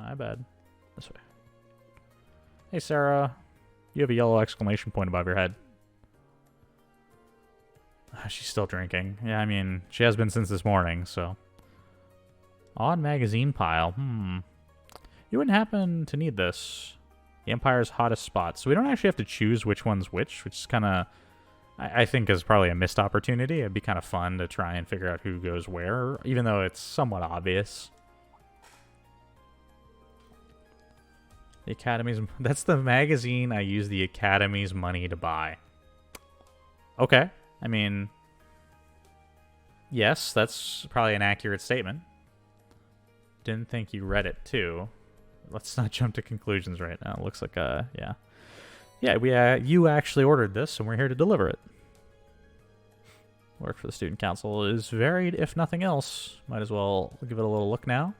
My bad. This way. Hey, Sarah. You have a yellow exclamation point above your head. She's still drinking. Yeah, I mean, she has been since this morning, so. Odd magazine pile. You wouldn't happen to need this. The Empire's hottest spot. So we don't actually have to choose which one's which is kind of, I think, is probably a missed opportunity. It'd be kind of fun to try and figure out who goes where, even though it's somewhat obvious. The Academy's... That's the magazine I use the Academy's money to buy. Okay. I mean... Yes, that's probably an accurate statement. Didn't think you read it, too. Let's not jump to conclusions right now. It looks like, yeah. Yeah, you actually ordered this, and we're here to deliver it. Work for the Student Council is varied, if nothing else. Might as well give it a little look now.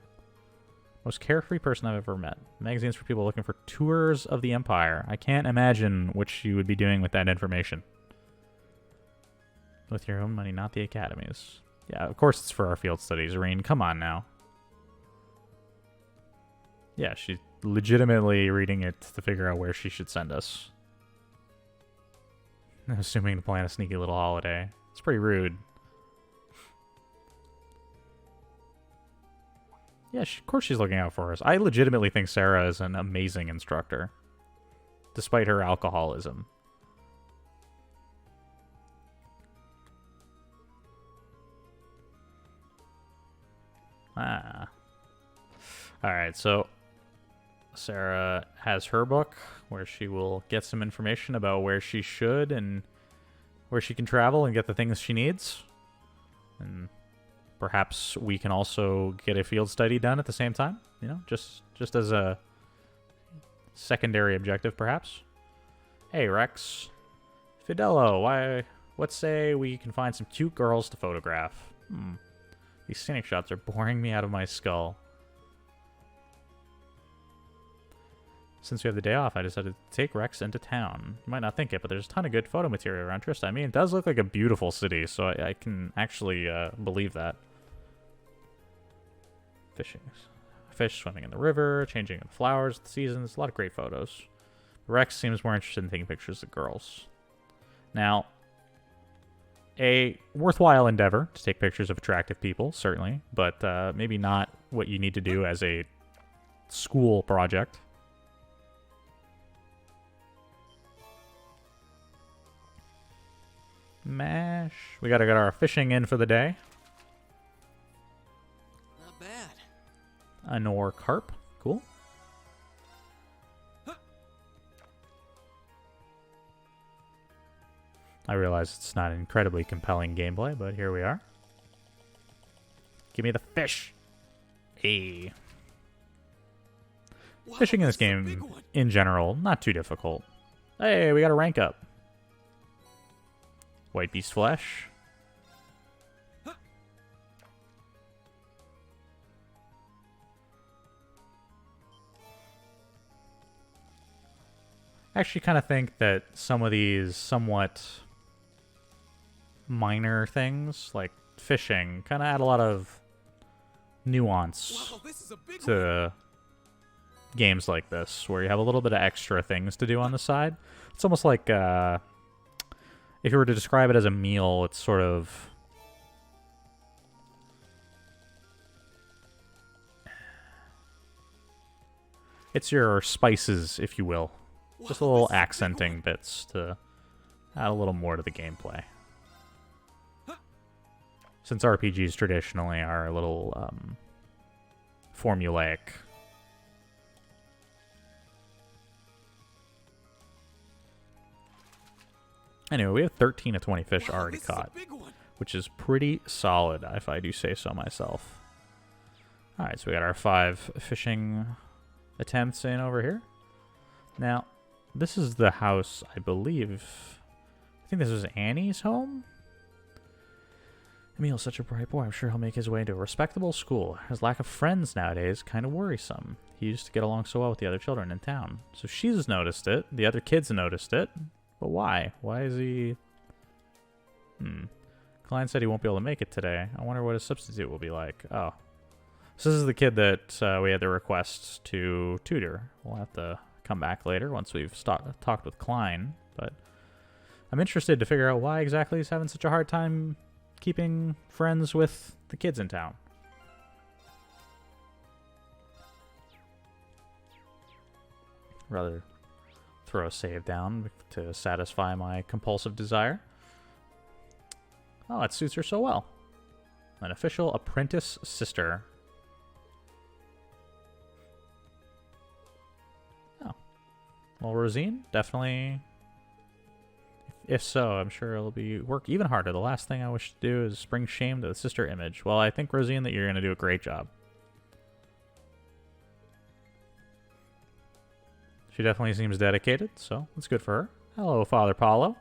Most carefree person I've ever met. Magazines for people looking for tours of the Empire. I can't imagine what you would be doing with that information. With your own money, not the Academy's. Yeah, of course it's for our field studies, Irene. Come on now. Yeah, she's legitimately reading it to figure out where she should send us. Assuming to plan a sneaky little holiday. It's pretty rude. Yeah, of course she's looking out for us. I legitimately think Sarah is an amazing instructor. Despite her alcoholism. Alright, so Sarah has her book where she will get some information about where she should and where she can travel and get the things she needs. And perhaps we can also get a field study done at the same time, you know, just as a secondary objective, perhaps. Hey, Rex. Fidello, let's say we can find some cute girls to photograph. These scenic shots are boring me out of my skull. Since we have the day off, I decided to take Rex into town. You might not think it, but there's a ton of good photo material around Trista. I mean, it does look like a beautiful city, so I can actually believe that. Fishing. Fish swimming in the river, changing the flowers, the seasons, a lot of great photos. Rex seems more interested in taking pictures of girls. Now, a worthwhile endeavor to take pictures of attractive people, certainly, but maybe not what you need to do as a school project. Mash. We gotta get our fishing in for the day. Not bad. Anor carp. Cool. I realize it's not incredibly compelling gameplay, but here we are. Give me the fish. Hey. Wow, Fishing in this a big game, one. in general, not too difficult. Hey, we got a rank up. White beast flesh. I actually kind of think that some of these somewhat minor things, like fishing, kind of add a lot of nuance Wow, this is a big one. to games like this, where you have a little bit of extra things to do on the side. It's almost like, if you were to describe it as a meal, it's sort of... It's your spices, if you will. Just a Wow, little this is a big accenting one. bits to add a little more to the gameplay. Since RPGs traditionally are a little formulaic. Anyway, we have 13 of 20 fish Wow, already this is a caught, big one. which is pretty solid, if I do say so myself. Alright, so we got our 5 fishing attempts in over here. Now, this is the house, I believe. I think this was Annie's home? Emil's such a bright boy. I'm sure he'll make his way into a respectable school. His lack of friends nowadays kind of worrisome. He used to get along so well with the other children in town. So she's noticed it. The other kids noticed it. But why? Why is he... Klein said he won't be able to make it today. I wonder what his substitute will be like. Oh. So this is the kid that we had the request to tutor. We'll have to come back later once we've talked with Klein, but I'm interested to figure out why exactly he's having such a hard time keeping friends with the kids in town. Rather throw a save down to satisfy my compulsive desire. Oh, it suits her so well. An official apprentice sister. Oh. Well, Rosine, definitely. If so, I'm sure it'll be work even harder. The last thing I wish to do is bring shame to the sister image. Well, I think, Rosine, that you're going to do a great job. She definitely seems dedicated, so it's good for her. Hello, Father Paulo.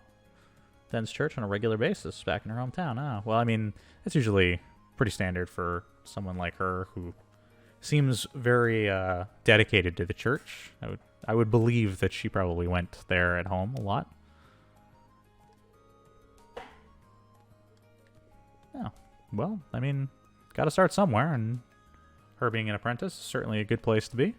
Attends church on a regular basis back in her hometown. Ah, well, I mean, it's usually pretty standard for someone like her who seems very dedicated to the church. I would believe that she probably went there at home a lot. Oh, well, I mean, got to start somewhere, and her being an apprentice is certainly a good place to be.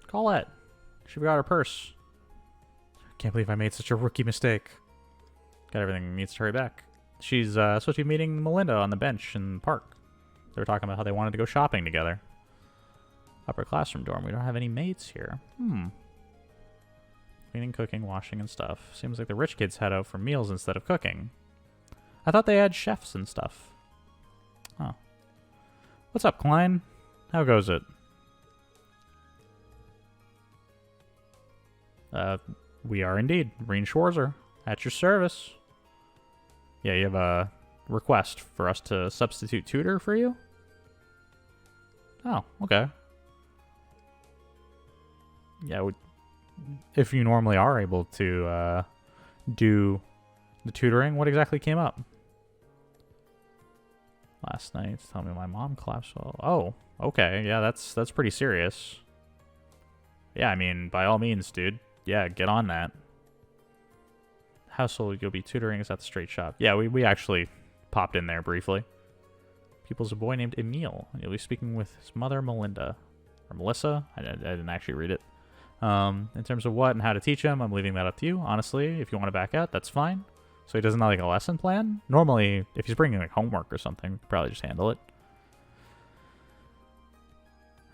Colette. She forgot her purse. Can't believe I made such a rookie mistake. Got everything, needs to hurry back. She's supposed to be meeting Melinda on the bench in the park. They were talking about how they wanted to go shopping together. Upper classroom dorm. We don't have any maids here. Cleaning, cooking, washing, and stuff. Seems like the rich kids head out for meals instead of cooking. I thought they had chefs and stuff. Huh. What's up, Klein? How goes it? We are indeed. Reen Schwarzer, at your service. Yeah, you have a request for us to substitute tutor for you? Oh, okay. Yeah, if you normally are able to do the tutoring, what exactly came up? Last night, tell me my mom collapsed. Oh, okay. Yeah, that's pretty serious. Yeah, I mean, by all means, dude. Yeah, get on that. Household you'll be tutoring is at the straight shop. Yeah, we actually popped in there briefly. Pupil's a boy named Emil. You'll be speaking with his mother, Melinda. Or Melissa. I didn't actually read it. In terms of what and how to teach him, I'm leaving that up to you. Honestly, if you want to back out, that's fine. So he doesn't have like a lesson plan? Normally, if he's bringing like homework or something, probably just handle it.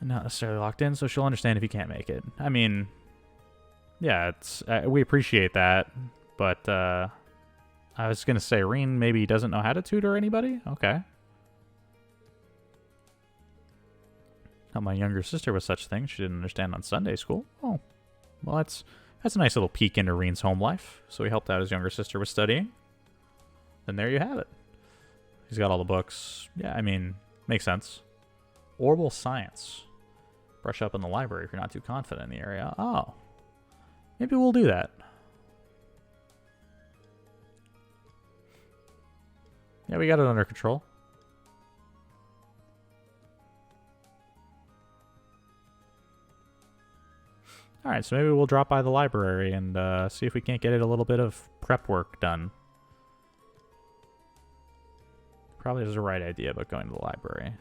Not necessarily locked in, so she'll understand if you can't make it. I mean, yeah, it's we appreciate that, but I was gonna say Reen maybe doesn't know how to tutor anybody. Okay. Help my younger sister with such things she didn't understand on Sunday school. Oh, well, that's a nice little peek into Reen's home life. So he helped out his younger sister with studying. And there you have it. He's got all the books. Yeah, I mean, makes sense. Orbital science. Brush up in the library if you're not too confident in the area. Oh. Maybe we'll do that. Yeah, we got it under control. Alright, so maybe we'll drop by the library and see if we can't get it a little bit of prep work done. Probably is the right idea about going to the library.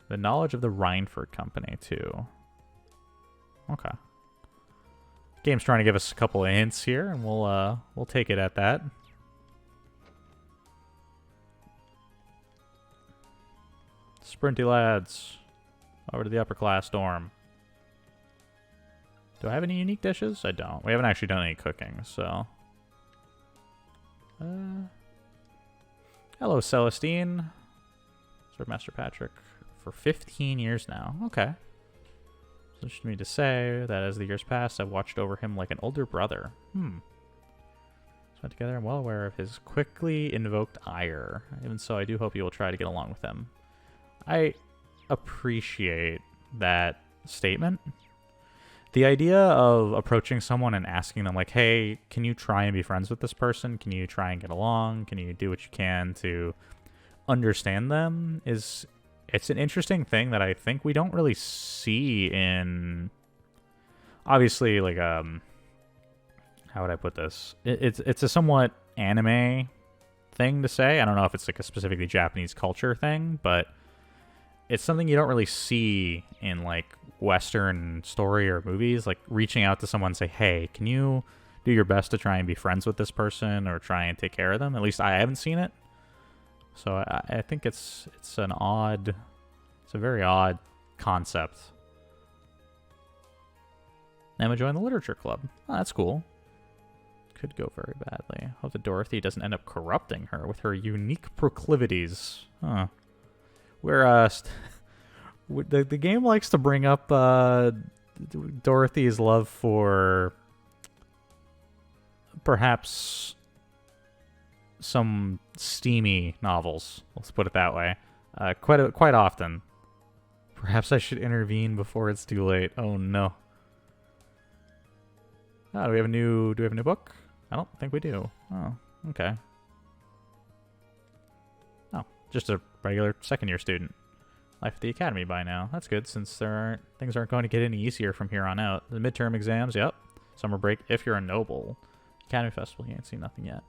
The knowledge of the Rhineford Company, too. Okay. Game's trying to give us a couple of hints here, and we'll take it at that. Sprinty lads. Over to the upper class dorm. Do I have any unique dishes? I don't. We haven't actually done any cooking, so... Hello, Celestine. Served Master Patrick for 15 years now. Okay. So just me to say that as the years pass, I've watched over him like an older brother. Spent together, I'm well aware of his quickly invoked ire. Even so, I do hope you will try to get along with him. I appreciate that statement. The idea of approaching someone and asking them, like, hey, can you try and be friends with this person? Can you try and get along? Can you do what you can to understand them? It's an interesting thing that I think we don't really see in, obviously, like, how would I put this? It's a somewhat anime thing to say. I don't know if it's like a specifically Japanese culture thing, but it's something you don't really see in like Western story or movies. Like reaching out to someone and say, "Hey, can you do your best to try and be friends with this person or try and take care of them?" At least I haven't seen it, so I think it's a very odd concept. Emma joined the literature club. Oh, that's cool. Could go very badly. Hope that Dorothy doesn't end up corrupting her with her unique proclivities. Huh. Where the game likes to bring up Dorothy's love for perhaps some steamy novels. Let's put it that way. Quite often. Perhaps I should intervene before it's too late. Oh no. Oh, do we have a new book? I don't think we do. Oh, okay. Oh, just a regular second-year student. Life at the academy by now. That's good, since things aren't going to get any easier from here on out. The midterm exams, yep. Summer break if you're a noble. Academy festival, you ain't seen nothing yet.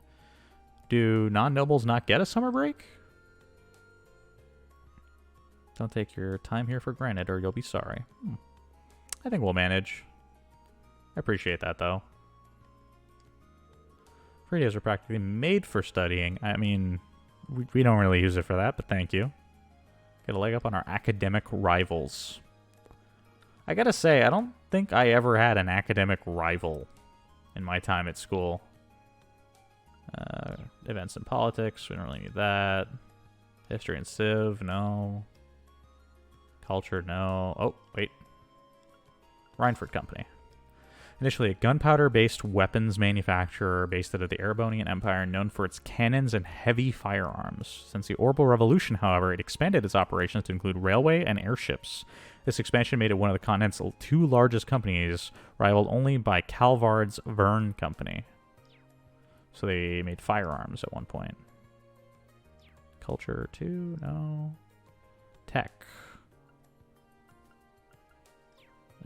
Do non-nobles not get a summer break? Don't take your time here for granted or you'll be sorry. I think we'll manage. I appreciate that, though. Free days are practically made for studying. I mean, we don't really use it for that, but thank you. Get a leg up on our academic rivals. I gotta say, I don't think I ever had an academic rival in my time at school. Events and politics, we don't really need that. History and Civ, no. Culture, no. Oh, wait. Rhineford Company. Initially a gunpowder-based weapons manufacturer based out of the Erebonian Empire, known for its cannons and heavy firearms. Since the Orbital Revolution, however, it expanded its operations to include railway and airships. This expansion made it one of the continent's two largest companies, rivaled only by Calvard's Verne Company. So they made firearms at one point. Culture 2, no. Tech.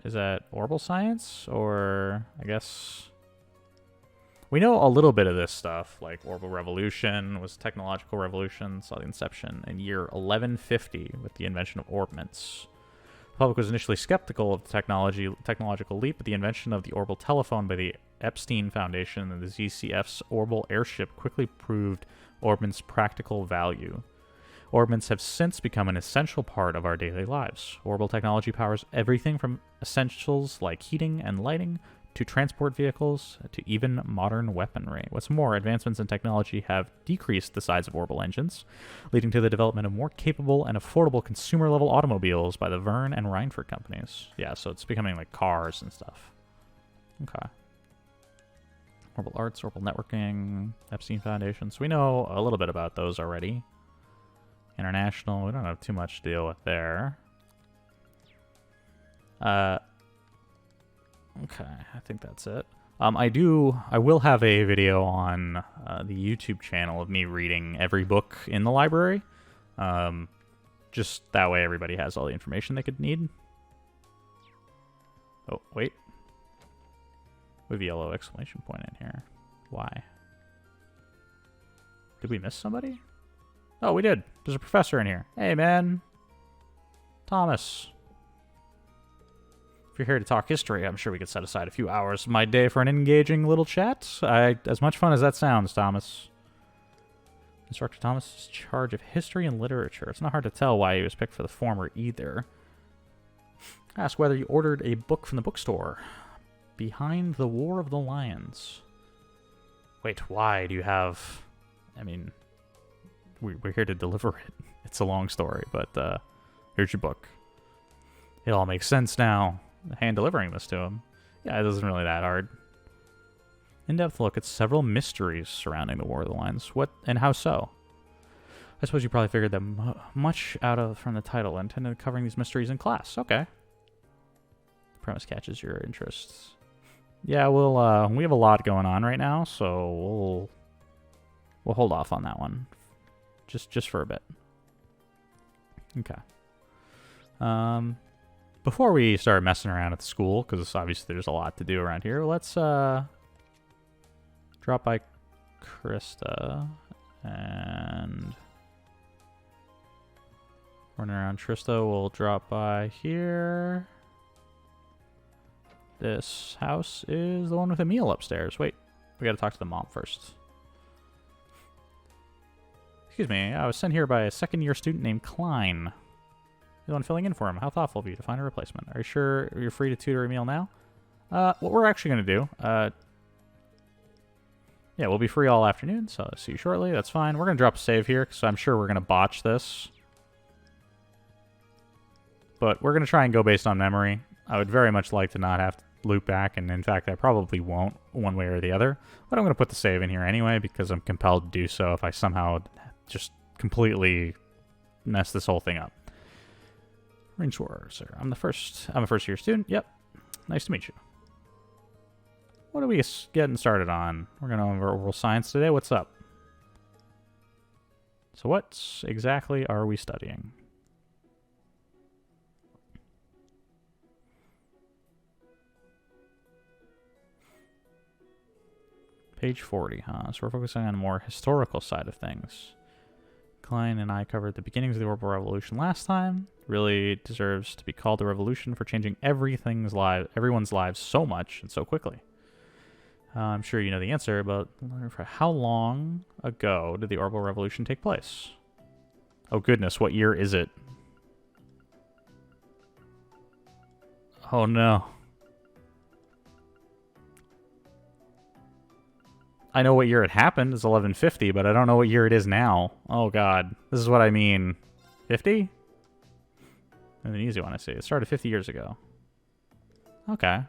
Is that orbital science? Or, I guess... We know a little bit of this stuff, like orbital revolution was technological revolution, saw the inception in year 1150 with the invention of orbments. The public was initially skeptical of the technological leap, but the invention of the orbital telephone by the Epstein Foundation and the ZCF's orbital airship quickly proved orbments' practical value. Orbments have since become an essential part of our daily lives. Orbital technology powers everything from essentials like heating and lighting to transport vehicles to even modern weaponry. What's more, advancements in technology have decreased the size of orbital engines, leading to the development of more capable and affordable consumer-level automobiles by the Verne and Rhineford companies. Yeah, so it's becoming like cars and stuff. Okay. Orbital arts, orbital networking, Epstein Foundation. So we know a little bit about those already. International, we don't have too much to deal with there. Okay, I think that's it. I will have a video on the YouTube channel of me reading every book in the library. Just that way everybody has all the information they could need. Oh, wait. We have a yellow exclamation point in here. Why? Did we miss somebody? Oh, we did. There's a professor in here. Hey, man. Thomas. If you're here to talk history, I'm sure we could set aside a few hours of my day for an engaging little chat. As much fun as that sounds, Thomas. Instructor Thomas is in charge of history and literature. It's not hard to tell why he was picked for the former either. Ask whether you ordered a book from the bookstore. Behind the War of the Lions. Wait, why do you have... I mean... We're here to deliver it. It's a long story, but here's your book. It all makes sense now. Hand delivering this to him. Yeah, it isn't really that hard. In-depth look at several mysteries surrounding the War of the Lions. What and how so? I suppose you probably figured that much from the title. I intended covering these mysteries in class. Okay. The premise catches your interests. Yeah, we have a lot going on right now, so we'll hold off on that one. Just for a bit. Okay. Before we start messing around at the school, because obviously there's a lot to do around here, let's drop by Krista and running around Trista. We'll drop by here. This house is the one with Emil upstairs. Wait, we gotta talk to the mom first. Excuse me, I was sent here by a second-year student named Klein. You're the one filling in for him. How thoughtful of you to find a replacement. Are you sure you're free to tutor Emil now? What we're actually gonna do, yeah, we'll be free all afternoon, so I'll see you shortly. That's fine. We're gonna drop a save here, because I'm sure we're gonna botch this. But we're gonna try and go based on memory. I would very much like to not have to loop back, and in fact I probably won't one way or the other, but I'm going to put the save in here anyway because I'm compelled to do so if I somehow just completely mess this whole thing up. Range 4, sir. I'm a first year student. Yep. Nice to meet you. What are we getting started on? We're going to have oral science today. What's up? So what exactly are we studying? Page 40, huh? So we're focusing on the more historical side of things. Klein and I covered the beginnings of the Orbital Revolution last time. Really deserves to be called a revolution for changing everyone's lives so much and so quickly. I'm sure you know the answer, but how long ago did the Orbital Revolution take place? Oh goodness, what year is it? Oh no. I know what year it happened. It's 1150, but I don't know what year it is now. Oh god. This is what I mean. 50? An easy one, I see. It started 50 years ago. Okay.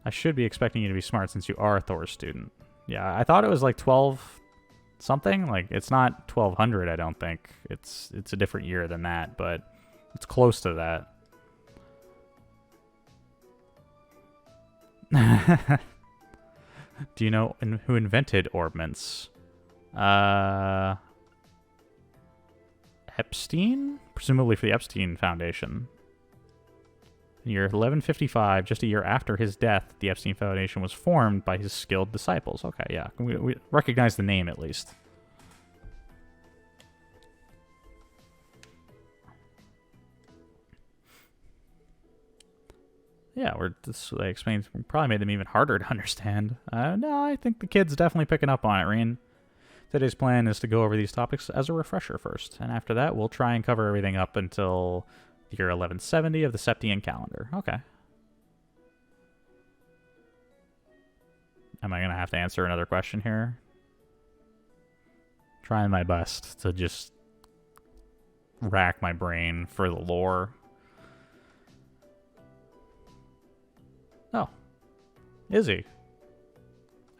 I should be expecting you to be smart since you are a Thor student. Yeah, I thought it was like 12 something. Like, it's not 1200, I don't think. It's a different year than that, but it's close to that. Do you know who invented orbments? Epstein? Presumably for the Epstein Foundation. In the year 1155, just a year after his death, the Epstein Foundation was formed by his skilled disciples. Okay, yeah. We recognize the name, at least. Yeah, this explains, probably made them even harder to understand. No, I think the kid's definitely picking up on it, Reen. Today's plan is to go over these topics as a refresher first, and after that, we'll try and cover everything up until the year 1170 of the Septian calendar. Okay. Am I going to have to answer another question here? Trying my best to just rack my brain for the lore. Oh. Is he?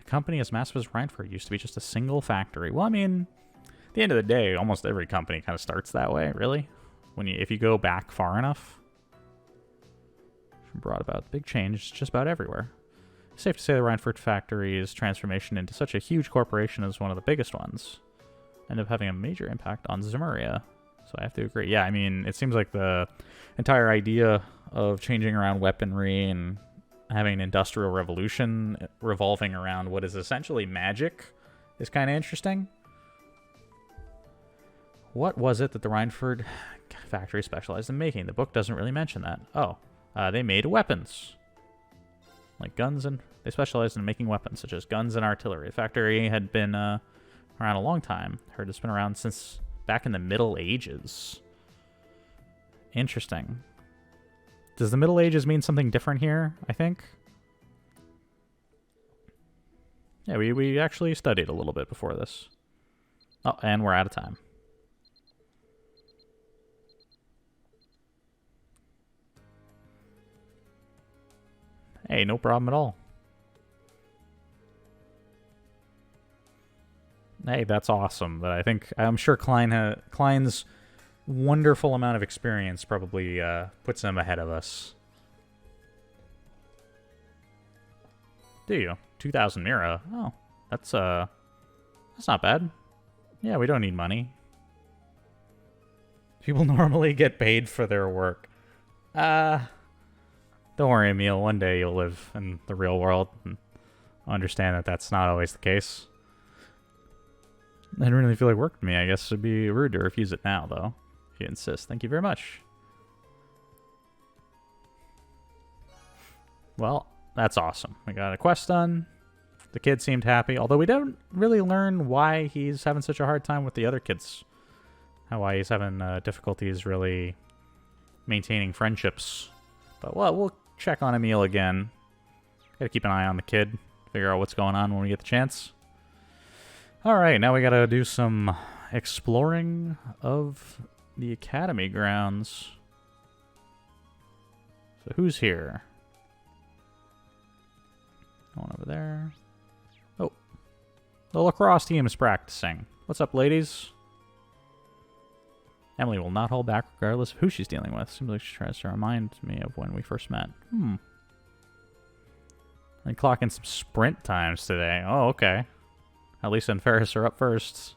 A company as massive as Rhineford used to be just a single factory. Well, I mean, at the end of the day, almost every company kind of starts that way, really. If you go back far enough. Brought about big change just about everywhere. It's safe to say the Rhineford factory's transformation into such a huge corporation is one of the biggest ones. End up having a major impact on Zemuria. So I have to agree. Yeah, I mean, it seems like the entire idea of changing around weaponry and having an industrial revolution revolving around what is essentially magic is kind of interesting. What was it that the Rhineford factory specialized in making? The book doesn't really mention that. Oh, they made weapons. Like guns, and they specialized in making weapons, such as guns and artillery. The factory had been around a long time. Heard it's been around since back in the Middle Ages. Interesting. Does the Middle Ages mean something different here, I think? Yeah, we actually studied a little bit before this. Oh, and we're out of time. Hey, no problem at all. Hey, that's awesome. But I'm sure Klein's wonderful amount of experience probably puts him ahead of us. Do you? 2,000 Mira. Oh, that's not bad. Yeah, we don't need money. People normally get paid for their work. Don't worry, Emil. One day you'll live in the real world and understand that that's not always the case. I didn't really feel like work with me. I guess it'd be rude to refuse it now, though. If you insist. Thank you very much. Well, that's awesome. We got a quest done. The kid seemed happy, although we don't really learn why he's having such a hard time with the other kids. Why he's having difficulties really maintaining friendships. But well, we'll check on Emil again. Gotta keep an eye on the kid. Figure out what's going on when we get the chance. Alright, now we gotta do some exploring of the academy grounds. So who's here? Going over there. Oh. The lacrosse team is practicing. What's up, ladies? Emily will not hold back regardless of who she's dealing with. Seems like she tries to remind me of when we first met. I clock in some sprint times today. Oh, okay. Lisa and Ferris are up first.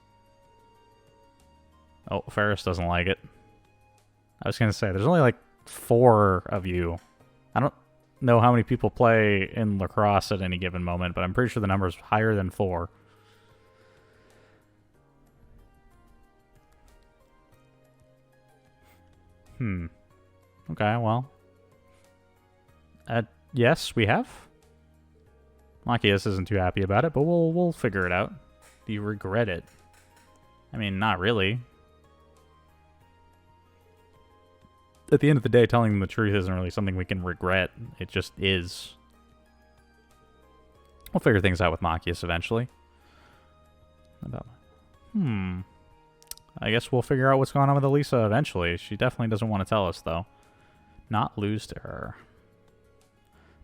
Oh, Ferris doesn't like it. I was going to say, there's only like 4 of you. I don't know how many people play in lacrosse at any given moment, but I'm pretty sure the number is higher than 4. Okay, well. Yes, we have. Machias isn't too happy about it, but we'll figure it out. Do you regret it? I mean, not really. At the end of the day, telling them the truth isn't really something we can regret. It just is. We'll figure things out with Machias eventually. I guess we'll figure out what's going on with Elisa eventually. She definitely doesn't want to tell us, though. Not lose to her.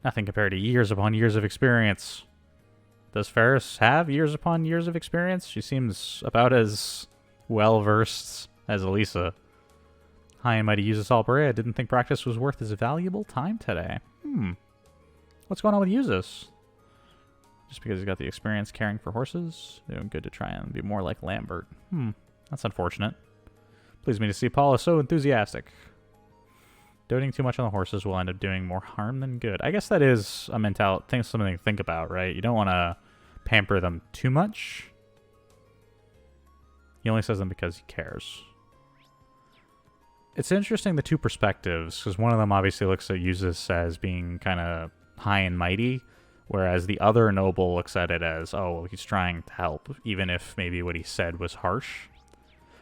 Nothing compared to years upon years of experience. Does Ferris have years upon years of experience? She seems about as well-versed as Elisa. High and mighty Yuzus Alberea didn't think practice was worth his valuable time today. What's going on with Yuzus? Just because he's got the experience caring for horses? Doing good to try and be more like Lambert. That's unfortunate. Pleased me to see Paula so enthusiastic. Doting too much on the horses will end up doing more harm than good. I guess that is a something to think about, right? You don't want to pamper them too much. He only says them because he cares. It's interesting, the two perspectives, because one of them obviously looks at Yuzus as being kind of high and mighty, whereas the other noble looks at it as, oh, he's trying to help, even if maybe what he said was harsh.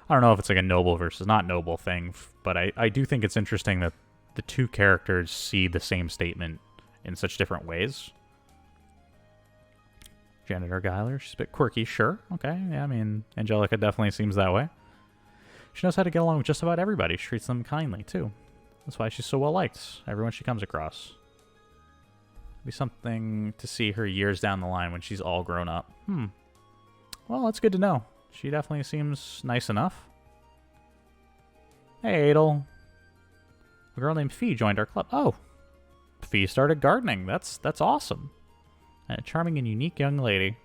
I don't know if it's like a noble versus not noble thing, but I do think it's interesting that the two characters see the same statement in such different ways. Janitor Geiler, she's a bit quirky, sure. Okay, yeah, I mean, Angelica definitely seems that way. She knows how to get along with just about everybody. She treats them kindly, too. That's why she's so well-liked. Everyone she comes across. It'll be something to see her years down the line when she's all grown up. Well, that's good to know. She definitely seems nice enough. Hey, Adel. A girl named Fee joined our club. Oh, Fee started gardening. That's awesome. And a charming and unique young lady.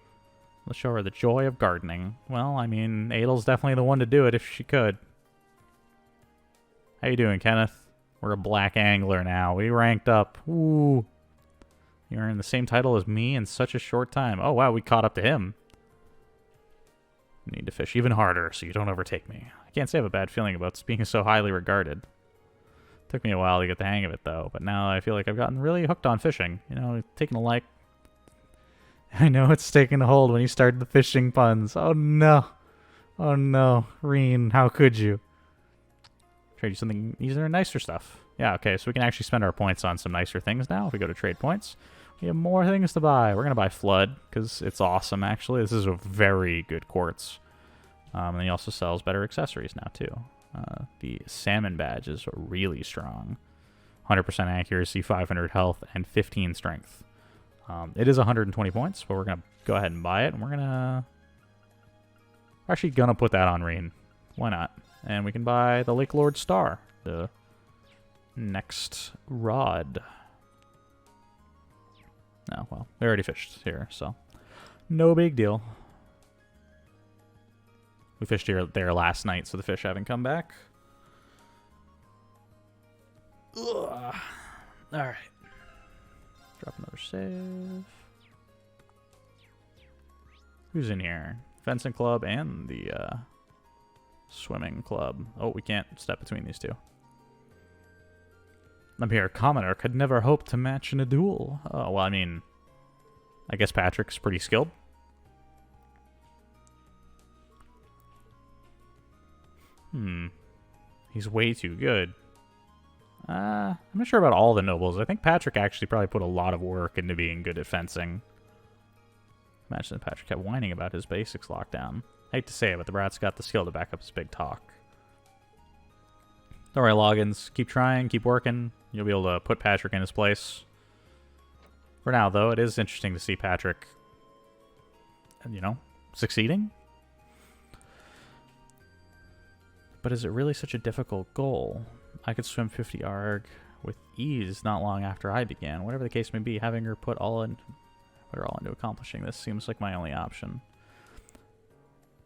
Let's show her the joy of gardening. Well, I mean, Adel's definitely the one to do it if she could. How you doing, Kenneth? We're a black angler now. We ranked up. Ooh. You earned the same title as me in such a short time. Oh, wow, we caught up to him. Need to fish even harder so you don't overtake me. I can't say I have a bad feeling about being so highly regarded. Took me a while to get the hang of it, though, but now I feel like I've gotten really hooked on fishing. You know, taking a like. I know it's taking a hold when you started the fishing puns. Oh, no. Oh, no. Reen, how could you? Trade you something easier and nicer stuff. Yeah, okay, so we can actually spend our points on some nicer things now if we go to trade points. We have more things to buy. We're going to buy Flood, because it's awesome, actually. This is a very good quartz. And he also sells better accessories now, too. The Salmon Badge is really strong. 100% accuracy, 500 health, and 15 strength. It is 120 points, but we're going to go ahead and buy it, and we're actually going to put that on Reen. Why not? And we can buy the Lake Lord Star, the next rod. No, well, we already fished here, so no big deal. We fished there last night, so the fish haven't come back. Ugh. All right. Drop another save. Who's in here? Fencing club and the swimming club. Oh, we can't step between these two. I'm here. Commoner could never hope to match in a duel. Oh, well, I mean, I guess Patrick's pretty skilled. He's way too good. I'm not sure about all the nobles. I think Patrick actually probably put a lot of work into being good at fencing. Imagine if Patrick kept whining about his basics lockdown. I hate to say it, but the brat's got the skill to back up his big talk. Don't worry, Loggins. Keep trying, keep working. You'll be able to put Patrick in his place. For now, though, it is interesting to see Patrick, you know, succeeding. But is it really such a difficult goal? I could swim 50 arg with ease not long after I began. Whatever the case may be, having her put her all into accomplishing this seems like my only option.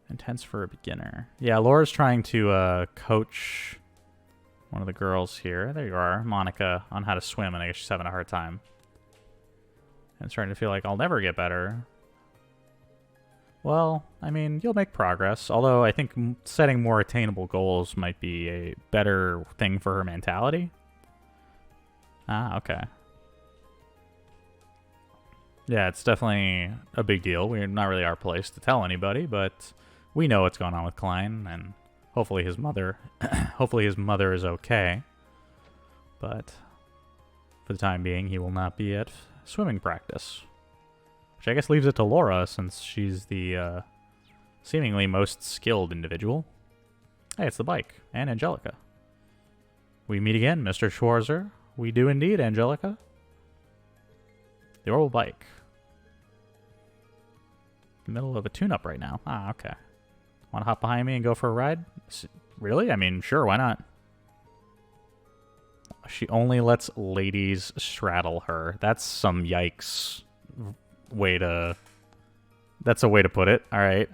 Intense for a beginner. Yeah, Laura's trying to coach one of the girls here. There you are, Monica, on how to swim, and I guess she's having a hard time. And it's starting to feel like I'll never get better. Well, I mean, you'll make progress. Although I think setting more attainable goals might be a better thing for her mentality. Ah, okay. Yeah, it's definitely a big deal. We're not really our place to tell anybody, but we know what's going on with Klein, and hopefully his mother, hopefully his mother is okay. But for the time being, he will not be at swimming practice. Which I guess leaves it to Laura, since she's the seemingly most skilled individual. Hey, it's the bike. And Angelica. We meet again, Mr. Schwarzer. We do indeed, Angelica. The Orbital bike. In the middle of a tune-up right now. Ah, okay. Want to hop behind me and go for a ride? Really? I mean, sure, why not? She only lets ladies straddle her. That's some yikes that's a way to put it. All right.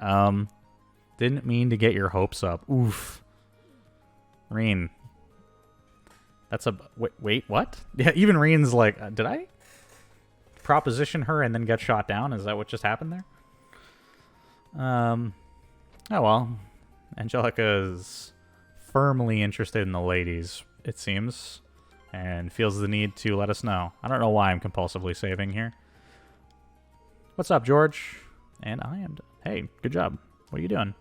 Didn't mean to get your hopes up. Oof. Reen. That's a wait, what? Yeah, even Reen's like, did I proposition her and then get shot down? Is that what just happened there? Oh well. Angelica is firmly interested in the ladies, it seems, and feels the need to let us know. I don't know why I'm compulsively saving here. What's up, George? And I am... Hey, good job. What are you doing?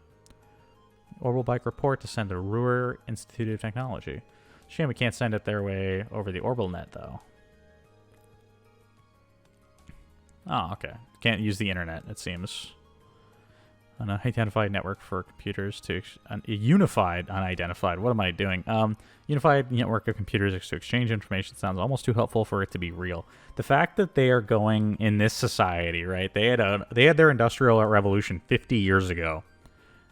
Orbital bike report to send to Ruhr Institute of Technology. Shame we can't send it their way over the orbital net, though. Oh, okay. Can't use the internet, it seems. An unidentified network for computers to... a unified unidentified... What am I doing? Unified network of computers to exchange information sounds almost too helpful for it to be real. The fact that they are going in this society, right? They had their industrial revolution 50 years ago,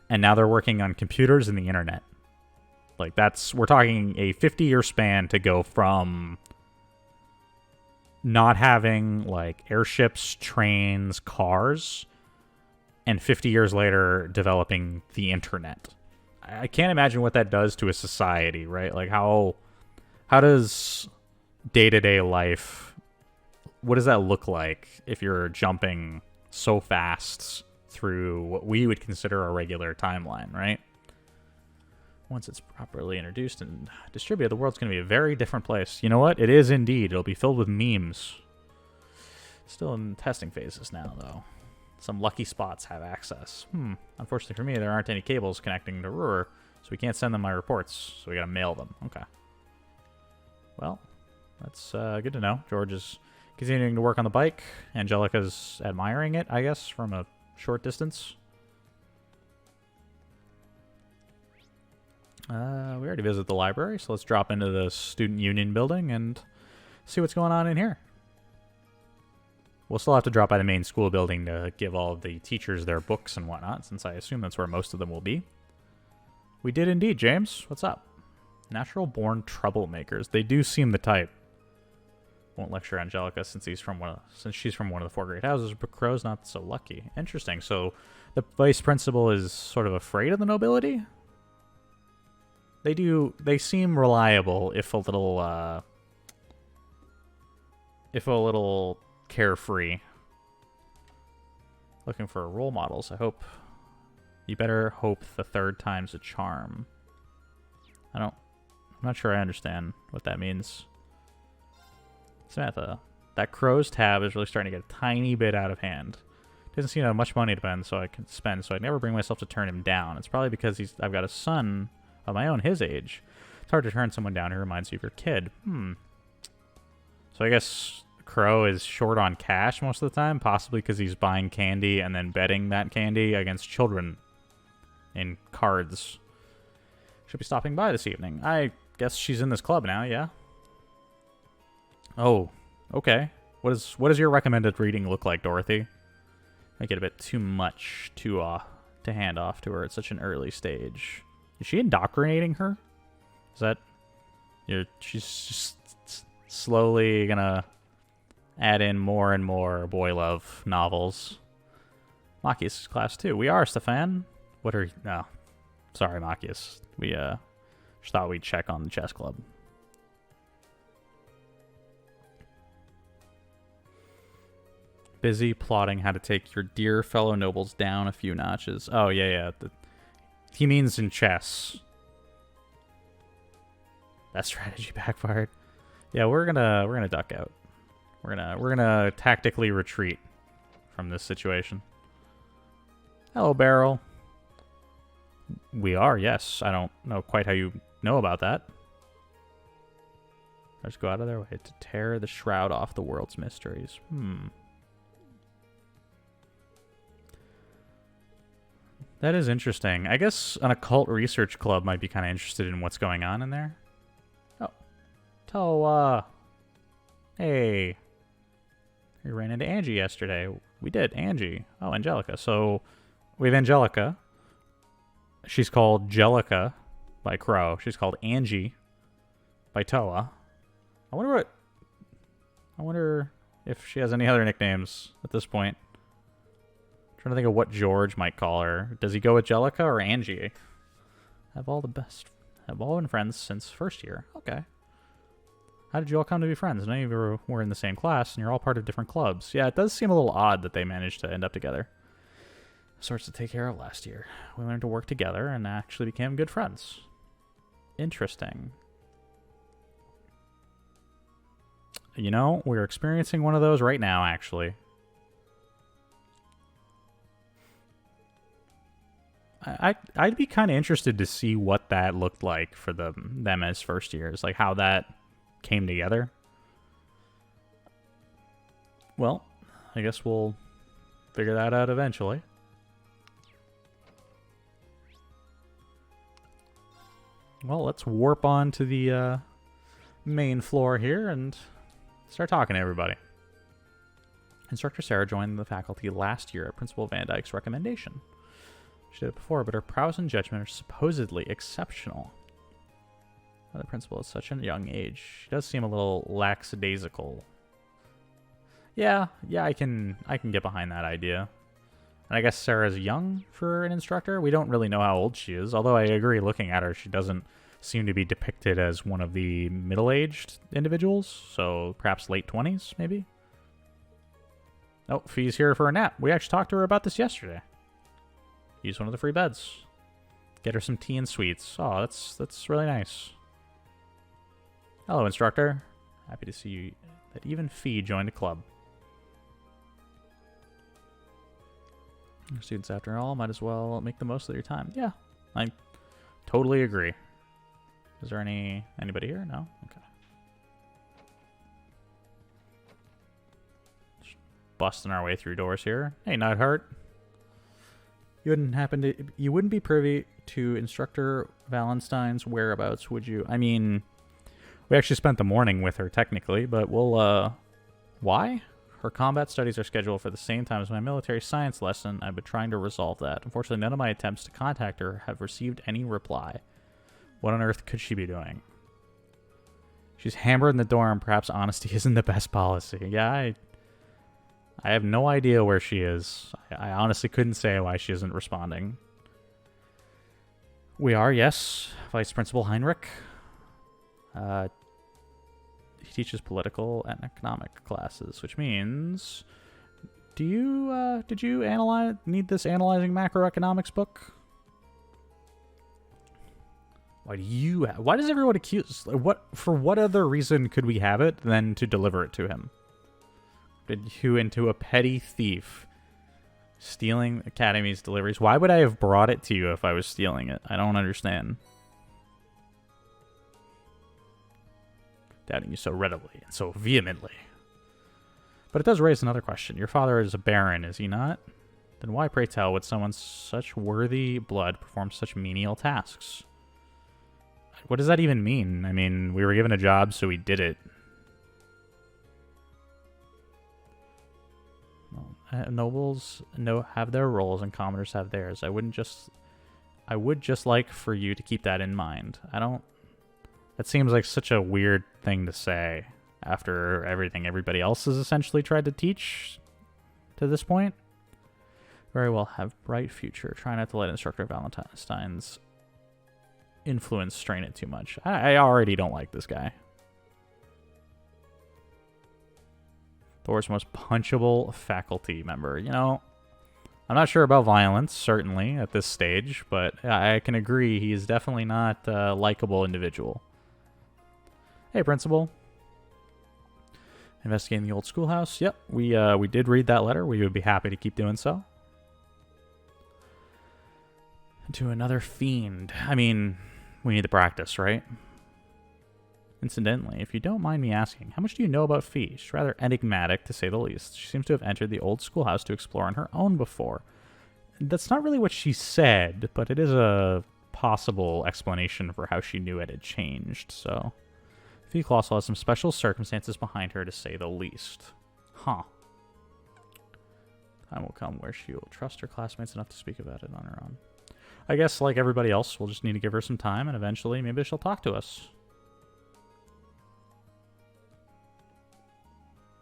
and now they're working on computers and the internet. Like, we're talking a 50-year span to go from not having, like, airships, trains, cars, and 50 years later developing the internet. I can't imagine what that does to a society, right? Like, how does day-to-day life, what does that look like if you're jumping so fast through what we would consider a regular timeline, right? Once it's properly introduced and distributed, the world's going to be a very different place. You know what? It is indeed. It'll be filled with memes. Still in testing phases now, though. Some lucky spots have access. Unfortunately for me, there aren't any cables connecting to Ruhr, so we can't send them my reports, so we gotta mail them. Okay. Well, that's good to know. George is continuing to work on the bike. Angelica's admiring it, I guess, from a short distance. We already visited the library, so let's drop into the Student Union building and see what's going on in here. We'll still have to drop by the main school building to give all of the teachers their books and whatnot, since I assume that's where most of them will be. We did indeed, James. What's up? Natural-born troublemakers. They do seem the type. Won't lecture Angelica since she's from one of the four great houses, but Crow's not so lucky. Interesting. So the vice principal is sort of afraid of the nobility? They seem reliable, if a little carefree. Looking for role models. I hope... You better hope the third time's a charm. I'm not sure I understand what that means. Samantha, that Crow's tab is really starting to get a tiny bit out of hand. Doesn't seem to have much money to spend, so I never bring myself to turn him down. It's probably because I've got a son of my own his age. It's hard to turn someone down who reminds you of your kid. So I guess Crow is short on cash most of the time, possibly because he's buying candy and then betting that candy against children in cards. Should be stopping by this evening. I guess she's in this club now, yeah? Oh, okay. What does your recommended reading look like, Dorothy? Make it a bit too much to hand off to her at such an early stage. Is she indoctrinating her? Is that... She's just slowly gonna add in more and more boy love novels. Machias class 2. We are, Stefan. What are... No. Sorry, Machias. We just thought we'd check on the chess club. Busy plotting how to take your dear fellow nobles down a few notches. Oh, yeah. He means in chess. That strategy backfired. Yeah, we're gonna duck out. We're gonna tactically retreat from this situation. Hello, Beryl. We are, yes. I don't know quite how you know about that. Let's go out of their way to tear the shroud off the world's mysteries. That is interesting. I guess an occult research club might be kind of interested in what's going on in there. Oh. Toa. Hey. We ran into Angie yesterday. We did. Angie. Oh, Angelica. So, we have Angelica. She's called Jellica by Crow. She's called Angie by Toa. I wonder if she has any other nicknames at this point. Trying to think of what George might call her. Does he go with Jellica or Angie? Have all been friends since first year. Okay. How did you all come to be friends? None of you were in the same class, and you're all part of different clubs. Yeah, it does seem a little odd that they managed to end up together. Sorts to take care of last year. We learned to work together and actually became good friends. Interesting. You know, we're experiencing one of those right now, actually. I'd be kind of interested to see what that looked like for them as first years, like how that came together. Well, I guess we'll figure that out eventually. Well, let's warp on to the main floor here and start talking to everybody. Instructor Sarah joined the faculty last year at Principal Van Dyke's recommendation. She did it before, but her prowess and judgment are supposedly exceptional. The principal at such a young age. She does seem a little lackadaisical. Yeah, I can get behind that idea. And I guess Sarah's young for an instructor. We don't really know how old she is, although I agree looking at her, she doesn't seem to be depicted as one of the middle-aged individuals, so perhaps late 20s, maybe? Oh, Fee's here for a nap. We actually talked to her about this yesterday. Use one of the free beds. Get her some tea and sweets. Oh, that's really nice. Hello, instructor. Happy to see you. That even Fee joined the club. Students, after all, might as well make the most of your time. Yeah, I totally agree. Is there anybody here? No? Okay. Just busting our way through doors here. Hey, Nightheart. You wouldn't be privy to Instructor Valentine's whereabouts, would you? I mean, we actually spent the morning with her, technically, but we'll, why? Her combat studies are scheduled for the same time as my military science lesson. I've been trying to resolve that. Unfortunately, none of my attempts to contact her have received any reply. What on earth could she be doing? She's hammered in the dorm. Perhaps honesty isn't the best policy. Yeah, I have no idea where she is. I honestly couldn't say why she isn't responding. We are, yes. Vice Principal Heinrich. He teaches political and economic classes, which means did you need this analyzing macroeconomics book? Why does everyone accuse, for what other reason could we have it than to deliver it to him? Did you into a petty thief stealing Academy's deliveries? Why would I have brought it to you if I was stealing it? I don't understand. Doubting you so readily and so vehemently. But it does raise another question. Your father is a baron, is he not? Then why, pray tell, would someone such worthy blood perform such menial tasks? What does that even mean? I mean, we were given a job, so we did it. Well, nobles have their roles and commoners have theirs. I would just like for you to keep that in mind. That seems like such a weird thing to say after everything everybody else has essentially tried to teach to this point. Very well, have bright future. Try not to let Instructor Valentine's influence strain it too much. I already don't like this guy. The world's most punchable faculty member. You know, I'm not sure about violence, certainly, at this stage, but I can agree he is definitely not a likable individual. Hey, Principal. Investigating the Old Schoolhouse. Yep, we did read that letter. We would be happy to keep doing so. To another fiend. I mean, we need to practice, right? Incidentally, if you don't mind me asking, how much do you know about Fee? She's rather enigmatic, to say the least. She seems to have entered the Old Schoolhouse to explore on her own before. That's not really what she said, but it is a possible explanation for how she knew it had changed, so... Fee Colossal has some special circumstances behind her, to say the least. Huh. Time will come where she will trust her classmates enough to speak about it on her own. I guess, like everybody else, we'll just need to give her some time, and eventually maybe she'll talk to us.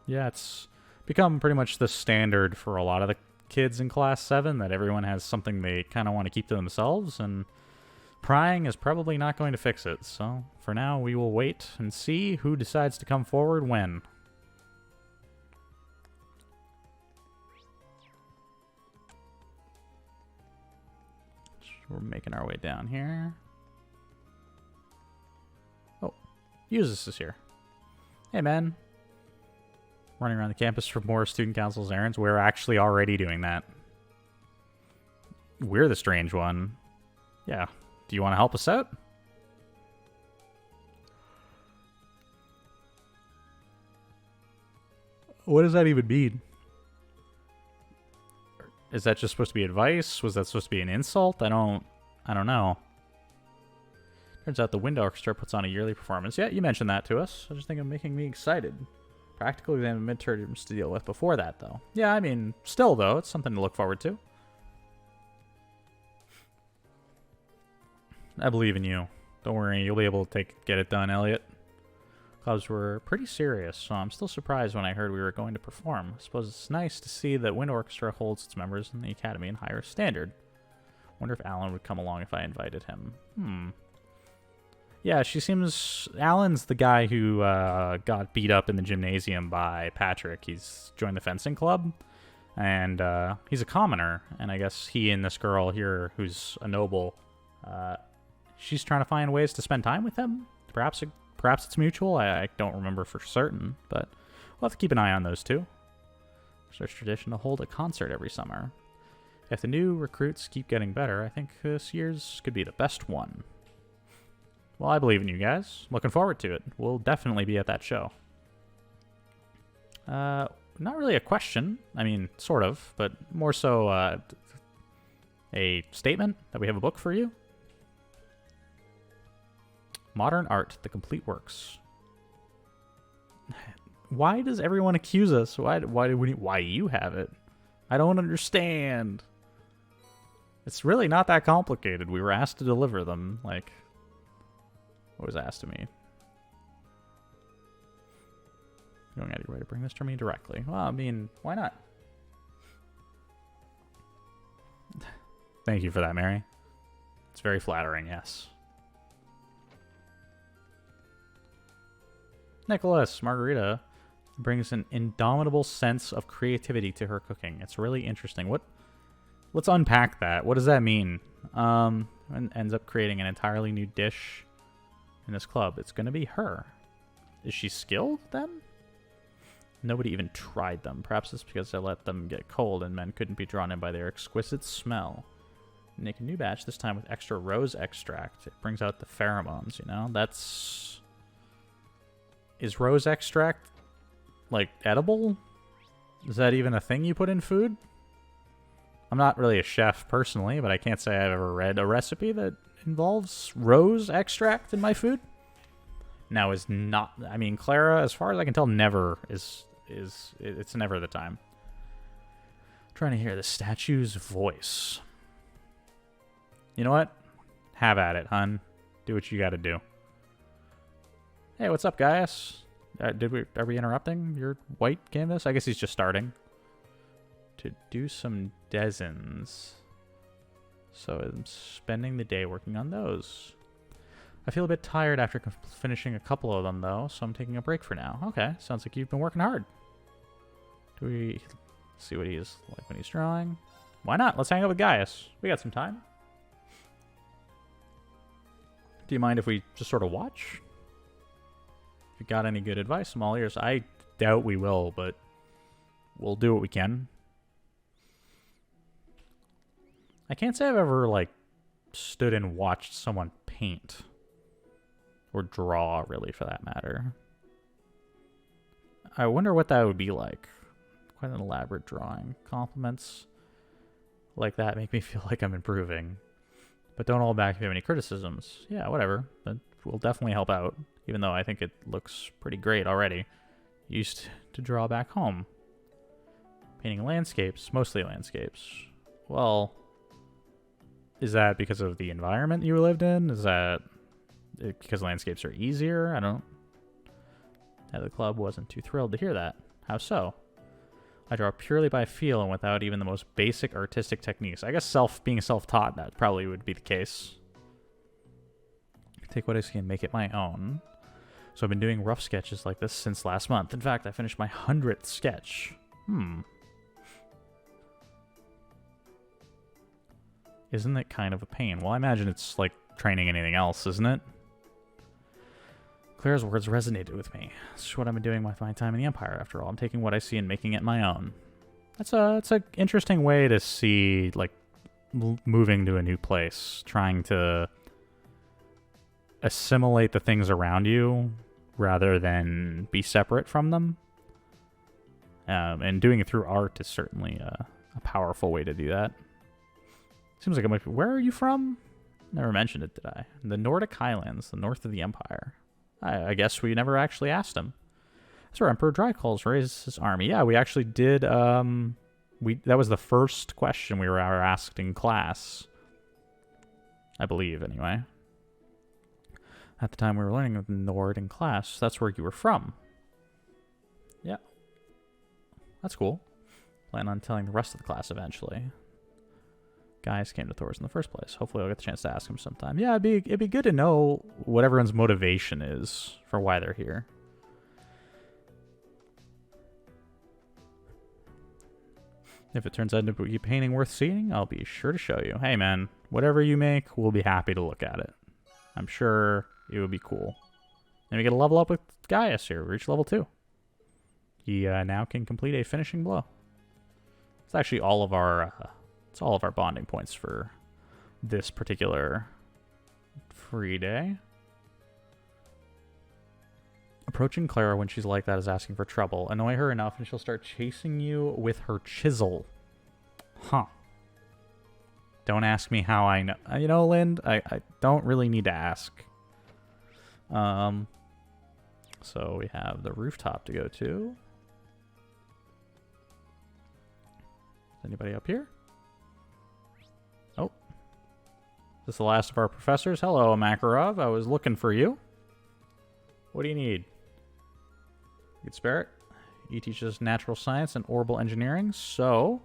Yeah, it's become pretty much the standard for a lot of the kids in Class 7 that everyone has something they kind of want to keep to themselves, and prying is probably not going to fix it. So, for now, we will wait and see who decides to come forward when. We're making our way down here. Oh, Usus is here. Hey, man. Running around the campus for more student council's errands. We're actually already doing that. We're the strange one. Yeah. Do you want to help us out? What does that even mean? Is that just supposed to be advice? Was that supposed to be an insult? I don't know. Turns out the Wind Orchestra puts on a yearly performance. Yeah, you mentioned that to us. I just think of making me excited. Practical exam and midterms to deal with before that, though. Yeah, I mean, still, though, it's something to look forward to. I believe in you. Don't worry, you'll be able to get it done, Elliot. Clubs were pretty serious, so I'm still surprised when I heard we were going to perform. I suppose it's nice to see that Wind Orchestra holds its members in the Academy in higher standard. Wonder if Alan would come along if I invited him. Yeah, she seems... Alan's the guy who got beat up in the gymnasium by Patrick. He's joined the fencing club, and he's a commoner. And I guess he and this girl here, who's a noble, she's trying to find ways to spend time with him. Perhaps it's mutual. I don't remember for certain, but we'll have to keep an eye on those two. There's tradition to hold a concert every summer. If the new recruits keep getting better, I think this year's could be the best one. Well, I believe in you guys. Looking forward to it. We'll definitely be at that show. Not really a question. I mean, sort of, but more so a statement that we have a book for you. Modern Art, The Complete Works. Why does everyone accuse us? Why you have it? I don't understand. It's really not that complicated. We were asked to deliver them. Like, what was asked of me? Going out of your way to bring this to me directly. Well, I mean, why not? Thank you for that, Mary. It's very flattering, yes. Nicholas, Margarita, brings an indomitable sense of creativity to her cooking. It's really interesting. Let's unpack that. What does that mean? And ends up creating an entirely new dish in this club. It's going to be her. Is she skilled then? Nobody even tried them. Perhaps it's because I let them get cold and men couldn't be drawn in by their exquisite smell. Make a new batch, this time with extra rose extract. It brings out the pheromones, you know? That's... Is rose extract, like, edible? Is that even a thing you put in food? I'm not really a chef personally, but I can't say I've ever read a recipe that involves rose extract in my food. Now is not... I mean, Clara, as far as I can tell, never is it's never the time. I'm trying to hear the statue's voice. You know what? Have at it, hun. Do what you gotta do. Hey, what's up, guys? Are we interrupting your white canvas? I guess he's just starting. To do some desins. So I'm spending the day working on those. I feel a bit tired after finishing a couple of them, though, so I'm taking a break for now. Okay, sounds like you've been working hard. Do we see what he's like when he's drawing? Why not? Let's hang out with Gaius. We got some time. Do you mind if we just sort of watch? If you got any good advice, I'm all ears. I doubt we will, but we'll do what we can. I can't say I've ever, like, stood and watched someone paint. Or draw, really, for that matter. I wonder what that would be like. Quite an elaborate drawing. Compliments like that make me feel like I'm improving. But don't hold back if you have any criticisms. Yeah, whatever. That will definitely help out. Even though I think it looks pretty great already. Used to draw back home. Painting landscapes. Mostly landscapes. Well, is that because of the environment you lived in? Is that because landscapes are easier? I don't... The club wasn't too thrilled to hear that. How so? I draw purely by feel and without even the most basic artistic techniques. I guess being self-taught, that probably would be the case. Take what I see and make it my own. So I've been doing rough sketches like this since last month. In fact, I finished my 100th sketch. Isn't it kind of a pain? Well, I imagine it's like training anything else, isn't it? Claire's words resonated with me. It's what I've been doing with my time in the Empire, after all. I'm taking what I see and making it my own. It's an interesting way to see, like, moving to a new place. Trying to assimilate the things around you rather than be separate from them. And doing it through art is certainly a powerful way to do that. Seems like it might be... Where are you from? Never mentioned it, did I? The Nordic Highlands, the north of the Empire. I guess we never actually asked him. That's where Emperor Drycalls raised his army. Yeah, we actually did. That was the first question we were asked in class. I believe, anyway. At the time we were learning Nord in class, that's where you were from. Yeah. That's cool. Plan on telling the rest of the class eventually. Guys came to Thor's in the first place. Hopefully I'll get the chance to ask him sometime. Yeah, it'd be good to know what everyone's motivation is for why they're here. If it turns out to be a painting worth seeing, I'll be sure to show you. Hey man, whatever you make, we'll be happy to look at it. I'm sure it would be cool. And we get a level up with Gaius here. We reach level 2. He now can complete a finishing blow. It's actually all of our... It's all of our bonding points for this particular free day. Approaching Clara when she's like that is asking for trouble. Annoy her enough and she'll start chasing you with her chisel. Huh. Don't ask me how I know. You know, Lind, I don't really need to ask. So we have the rooftop to go to. Is anybody up here? Is this the last of our professors? Hello, Makarov. I was looking for you. What do you need? You could spare it. He teaches natural science and orbital engineering. So,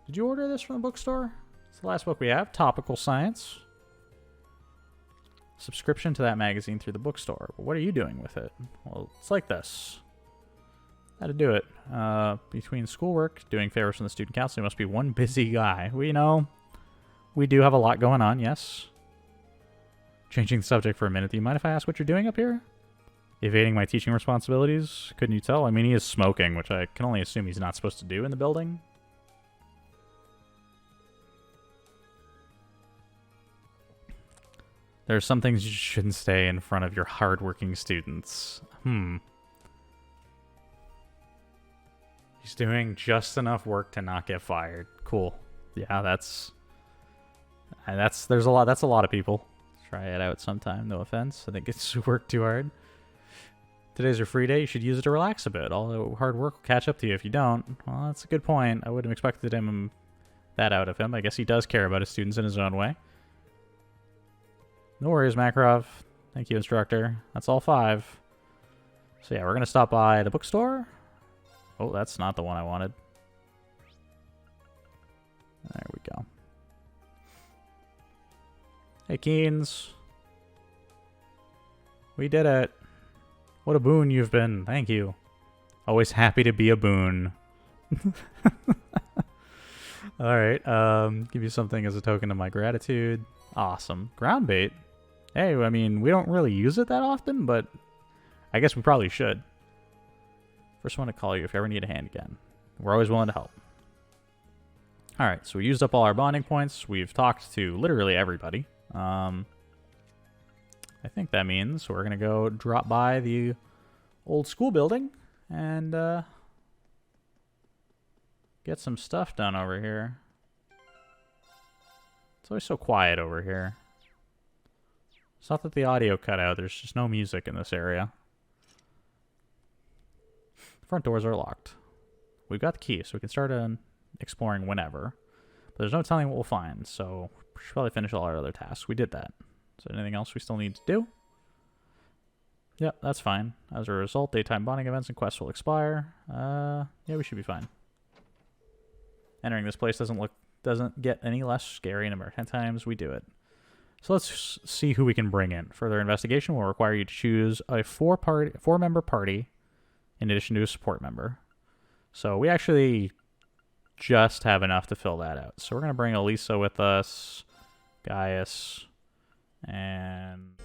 did you order this from the bookstore? It's the last book we have. Topical Science. Subscription to that magazine through the bookstore. But what are you doing with it? Well, it's like this. how to do it. Between schoolwork, doing favors from the student council, he must be one busy guy. We know we do have a lot going on, yes. Changing the subject for a minute. Do you mind if I ask what you're doing up here? Evading my teaching responsibilities? Couldn't you tell? I mean, he is smoking, which I can only assume he's not supposed to do in the building. There are some things you shouldn't stay in front of your hardworking students. He's doing just enough work to not get fired. Cool. Yeah, that's a lot of people. Try it out sometime, no offense. I think it's worked too hard. Today's your free day, you should use it to relax a bit. All the hard work will catch up to you if you don't. Well, that's a good point. I wouldn't have expected that out of him. I guess he does care about his students in his own way. No worries, Makarov. Thank you, instructor. That's all 5. So yeah, we're gonna stop by the bookstore. Oh, that's not the one I wanted. There we go. Hey, Keynes. We did it. What a boon you've been. Thank you. Always happy to be a boon. Alright, give you something as a token of my gratitude. Awesome. Ground bait. Hey, I mean, we don't really use it that often, but I guess we probably should. First one to call you if you ever need a hand again. We're always willing to help. Alright, so we used up all our bonding points. We've talked to literally everybody. I think that means we're going to go drop by the old school building and get some stuff done over here. It's always so quiet over here. It's not that the audio cut out, there's just no music in this area. The front doors are locked. We've got the key, so we can start exploring whenever. But there's no telling what we'll find, so we should probably finish all our other tasks. We did that. Is there anything else we still need to do? Yep, that's fine. As a result, daytime bonding events and quests will expire. Yeah, we should be fine. Entering this place doesn't get any less scary in American times. We do it. So let's see who we can bring in. Further investigation will require you to choose a four-member party in addition to a support member. So we actually just have enough to fill that out. So we're going to bring Elisa with us, Gaius, and